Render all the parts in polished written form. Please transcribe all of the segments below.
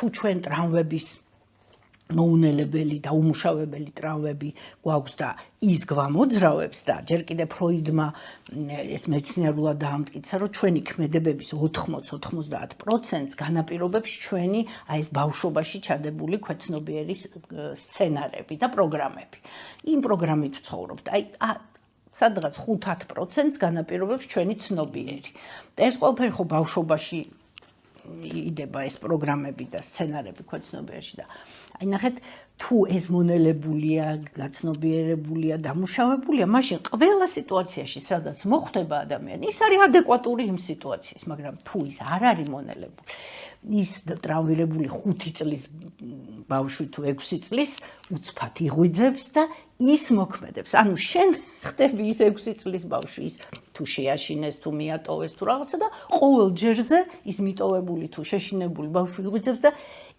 თუ ჩვენ ტრამვების მოუნელებელი და უმუშავებელი ტრამვები გვაქვს და ის გვამოძრავებს და ჯერ კიდევ ფროიდმა ეს მეცნიერულად დაამტკიცა, რომ ჩვენი ქმედებების 80-90%-ს განაპირობებს ჩვენი აი ეს ბავშვობაში ჩადებული ქვეცნობიერი სცენარები და პროგრამები. იმ პროგრამით ვცხოვრობთ. აი სადღაც 5-10%-ს განაპირობებს ჩვენი ცნობიერი. და ეს ყველაფერი ხო ბავშვობაში იდება ეს პროგრამები და სცენარები ქვეცნობიერში და აი ნახეთ თუ ეს მონელებულია, გაცნობიერებულია, დამუშავებულია, მაშინ ყველა სიტუაციაში, სადაც მოხვდება ადამიანი, ის არის ადეკვატური იმ სიტუაციის, მაგრამ თუ ის არ არის მონელებული, ის ტრავმირებული 5 წლის ბავშვი თუ 6 წლის უცბად იღვიძებს და ის მოქმედებს. ანუ შენ ხდები ის 6 წლის ბავშვი, ის თუ შეაშინეს, თუ მიატოვეს, თუ რაღაცა და ყოველ ჯერზე ის მიტოვებული თუ შეშინებული ბავშვი იღვიძებს და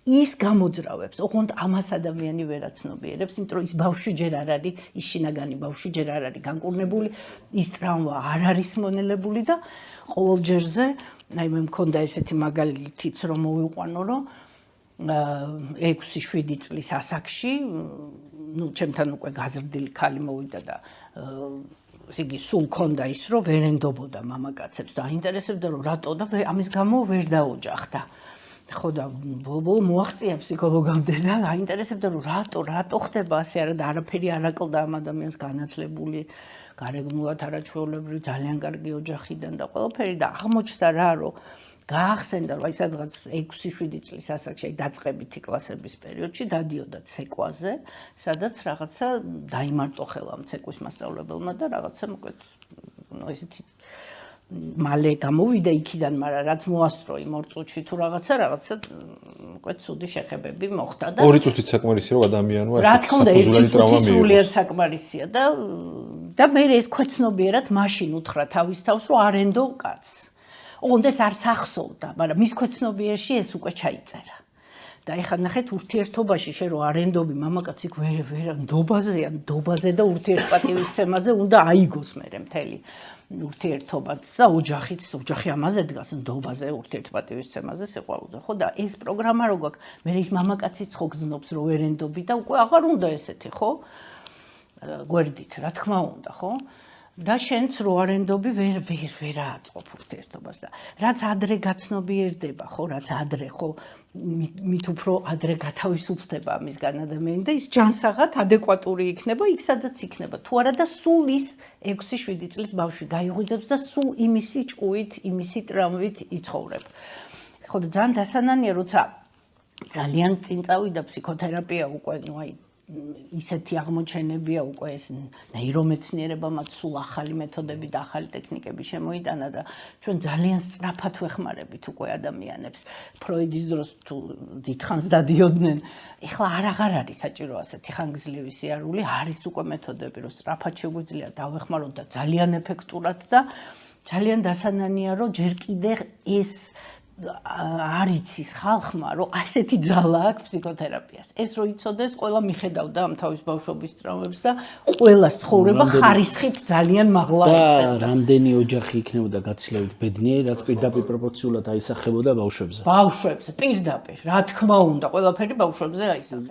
ის გამოძრავებს. ოღონდ ამას ადამიანი ვერ აცნობიერებს, იმიტომ რომ ის ბავშვი ჯერ არ არის, ის შინაგანი ბავშვი ჯერ არ არის განკურნებული, ის ტრამვა არ არის მონელებული და ყოველ ჯერზე, აი მე მქონდა ესეთი მაგალითიც რომ მოვიყვანო, რომ 6-7 წლის ასაკში, ნუ ჩემთან უკვე გაზრდილი ქალი მოვიდა და იგი სულ ქონდა ის, რომ ვერ ენდობოდა მამაკაცებს და აინტერესებდა რომ რატო და ამის გამო ვერ დაოჯახდა. ხო და ბოლო მოაღწია ფსიქოლოგამდე და აინტერესებდა რომ რატო ხდება ასე არა და არაფერი არ აკლდა ამ ადამიანს განათლებული გარეგნულად არაჩვეულებრივი ძალიან კარგი ოჯახიდან და ყველაფერი და აღმოჩნდა რა რომ გაახსენდა რომ აი სადღაც 6-7 წლის ასაკში აი დაწყებითი კლასების პერიოდში დადიოდა ცეკვაზე სადაც რაღაცა დაიმარტო ხელა ცეკვის მასწავლებელმა და რაღაცა მოკლედ ნუ ესეთი მალე გამოვიდა იქიდან, მაგრამ რაც მოასწრო იმ 2 წუთში თუ რაღაცა უკვე ცუდი შეხებები მოხდა და 2 წუთით საკმარისია რომ ადამიანო რა თქმა უნდა 1 წუთი სულიერ საკმარისია და მე ეს ქვეცნობიერად მაშინ უთხრა თავის თავს რომ არ ენდო კაცს. ოღონდ ეს არც ახსოვდა, მაგრამ მის ქვეცნობიერში ეს უკვე ჩაიწერა. და ეხლა ნახეთ ურთიერთობაში შე რომ არ ენდობი მამაკაცი ვერ ნდობაზეა, ნდობაზე და ურთიერთპატივისცემაზე უნდა აიგოს მერე მთელი ურთიერთობაც და ოჯახი ამაზე დგას ნდობაზე, ურთიერთპატივისცემაზე, სიყვარულზე. ხო და ეს პროგრამა რო გაქვს, მე ის მამაკაციც ხო გძნობს რომ ვერ ენდობი და უკვე აღარ უნდა ესეთი, ხო? გვერდით, რა თქმა უნდა, ხო? და შენც რო არ ენდობი ვერ აწყობ ურთიერთობას და რაც ადრე გაცნობიერდება, ხო, რაც ადრე, ხო, მით უფრო ადრე გათავისუფლდება ამისგან ადამიანი და ის ჯანსაღად ადეკვატური იქნება იქ სადაც იქნება. თუ არა და სულ ის 6-7 წლის ბავშვი გაიღვიძებს და სულ იმისი ჭკუით, იმისი ტრამვით იცხოვრებ. ხო და ძალიან დასანანია, როცა ძალიან წინ წავიდა ფსიქოთერაპია უკვე, ნუ აი ისეთი აღმოჩენებია უკვე ეს ნეირომეცნიერებამაც სულ ახალი მეთოდები და ახალი ტექნიკები შემოიტანა და ჩვენ ძალიან სწრაფად ვეხმარებით უკვე ადამიანებს. ფროიდის დროს თუ დიდხანს დადიოდნენ, ეხლა აღარ არის საჭირო ასეთი ხანგრძლივი სიარული, არის უკვე მეთოდები, რომ სწრაფად შეგვიძლია დავეხმაროთ და ძალიან ეფექტურად და ძალიან დასანანია, რომ ჯერ კიდევ ეს არ იცის ხალხმა, რომ ასეთი ძალა აქვს ფსიქოთერაპიას. ეს რო იცოდეს, ყველა მიხედავდა ამ თავის ბავშვობის ტრამვებს და ყველას ცხოვრება ხარისხით ძალიან მაღლა ეწევდა. და რამდენი ოჯახი იქნებოდა გაცილებით ბედნიერი, რაც პირდაპირ პროპორციულად აისახებოდა ბავშვებზე. ბავშვებზე, პირდაპირ, რა თქმა უნდა, ყველაფერი ბავშვებზე აისახება.